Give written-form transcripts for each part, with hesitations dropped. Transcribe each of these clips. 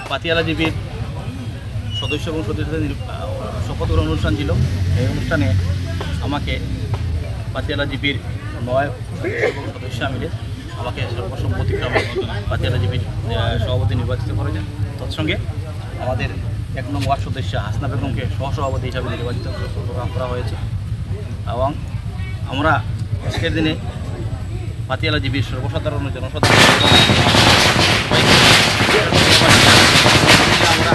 পাতিয়ালা জিপির সদস্য এবং সদস্যদের শপথ গ্রহণ অনুষ্ঠান ছিল। এই অনুষ্ঠানে আমাকে পাতিয়ালা জিপির 9 সদস্য মিলে আমাকে সর্বসম্মতিক্রমে পাতিয়ালা জিপির সভাপতি নির্বাচিত করেছেন। তৎসঙ্গে আমাদের 1 নং ওয়ার্ড সদস্য হাসনা বেগমকে সহসভাপতি হিসাবে নির্বাচিত করা হয়েছে এবং আমরা আজকের দিনে পাতিয়ালা জিপির সর্বসাধারণ জনসাধারণ আমরা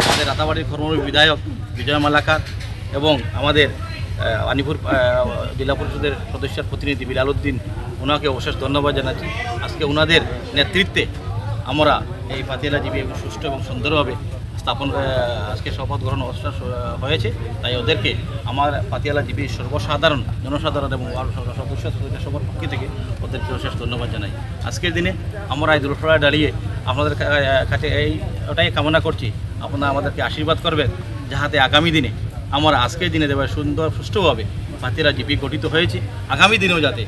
আমাদের রাতাবাড়ির কর্মী বিধায়ক বিজয় মালাকার এবং আমাদের আনিপুর জেলা পরিষদের সদস্যের প্রতিনিধি বিলাল উদ্দিন, ওনাকে অশেষ ধন্যবাদ জানাচ্ছি। আজকে ওনাদের নেতৃত্বে আমরা এই পাতিয়ালা জিপি সুষ্ঠু এবং সুন্দরভাবে স্থাপন আজকে শপথ গ্রহণ অনুষ্ঠান হয়েছে। তাই ওদেরকে আমার পাতিয়ালা জিপির সর্বসাধারণ জনসাধারণ এবং সদস্য সবার পক্ষ থেকে ওদেরকে অশেষ ধন্যবাদ জানাই। আজকের দিনে আমরা এই দুর্ঘটনায় দাঁড়িয়ে আপনাদের কাছে ওটাই কামনা করছি, আপনারা আমাদেরকে আশীর্বাদ করবেন যাহাতে আগামী দিনে আমরা আজকের দিনে দেবে সুন্দর সুষ্ঠুভাবে পাতিয়ালা জিপি গঠিত হয়েছে। আগামী দিনেও যাতে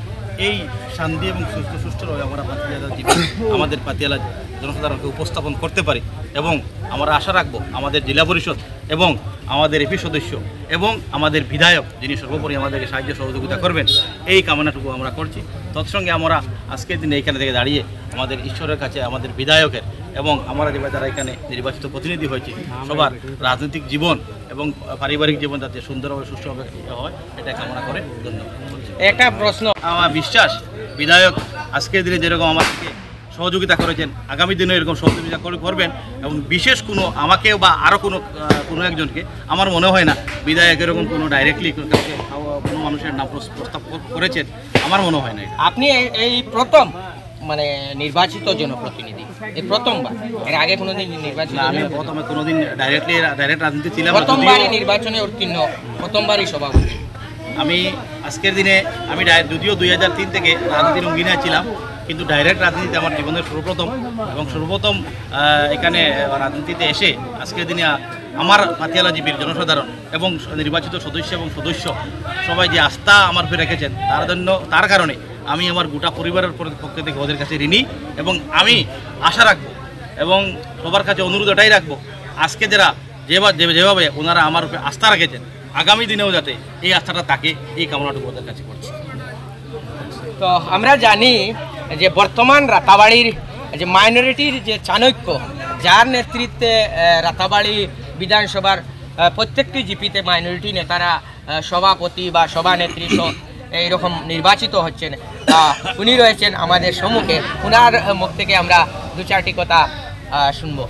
এই শান্তি এবং সুষ্ঠুভাবে আমরা পাতিয়ালা জিপি আমাদের পাতিয়ালা জনসাধারণকে উপস্থাপন করতে পারি এবং আমরা আশা রাখবো আমাদের জেলা পরিষদ এবং আমাদের এপি সদস্য এবং আমাদের বিধায়ক যিনি সর্বোপরি আমাদেরকে সাহায্য সহযোগিতা করবেন, এই কামনাটুকু আমরা করছি। তৎসঙ্গে আমরা আজকের দিনে এইখানে থেকে দাঁড়িয়ে আমাদের ঈশ্বরের কাছে আমাদের বিধায়কের এবং আমরা যারা এখানে নির্বাচিত প্রতিনিধি হয়েছে সবার রাজনৈতিক জীবন এবং পারিবারিক জীবন যাতে সুন্দরভাবে সুষ্ঠুভাবে হয় এটা কামনা করে ধন্যবাদ। একটা প্রশ্ন, আমার বিশ্বাস বিধায়ক আজকের দিনে যেরকম আমাদেরকে সহযোগিতা করেছেন আগামী দিনে এরকম সহযোগিতা করবেন এবং বিশেষ কোনো আমাকেও বা আরও কোনো একজনকে আমার মনে হয় না বিধায়ক এরকম কোনো ডাইরেক্টলি কোনো মানুষের নাম প্রস্তাব করেছেন, আমার মনে হয় না। আপনি এই প্রথম মানে নির্বাচিত জনপ্রতিনিধি, এই প্রথমবার, এর আগে কোনোদিন নির্বাচিত? আমি প্রথমে কোনোদিন ডাইরেক্ট রাজনীতি ছিলাম, প্রথমবারই নির্বাচনে উত্তীর্ণ, প্রথমবারই সভাপতি। আমি আজকের দিনে আমি যদিও 2003 থেকে রাজনীতির অঙ্গিনায় ছিলাম, কিন্তু ডাইরেক্ট রাজনীতিতে আমার জীবনের সর্বপ্রথম এবং সর্বপ্রথম এখানে রাজনীতিতে এসে আজকের দিনে আমার পাতিয়ালা জিপির জনসাধারণ এবং নির্বাচিত সদস্য এবং সদস্য সবাই যে আস্থা আমার উপরে রেখেছেন তার কারণে আমি আমার গোটা পরিবারের পক্ষ থেকে ওদের কাছে ঋণী এবং আমি আশা রাখবো এবং সবার কাছে অনুরোধ এটাই রাখবো আজকে যারা যেভাবে ওনারা আমার উপরে আস্থা রেখেছেন আগামী দিনেও যাতে এই আস্থাটা থাকে, এই কামনাটুকু ওদের কাছে করছি। তো আমরা জানি যে বর্তমান রাতাবাড়ির যে মাইনরিটির যে চাণক্য, যার নেতৃত্বে রাতাবাড়ি বিধানসভার প্রত্যেকটি জিপিতে মাইনরিটি নেতারা সভাপতি বা সভানেত্রী এইরকম নির্বাচিত হচ্ছেন, উনি রয়েছেন আমাদের সম্মুখে। ওনার মুখ থেকে আমরা 2-4টি কথা শুনবো।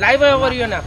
লাইভ করিও না,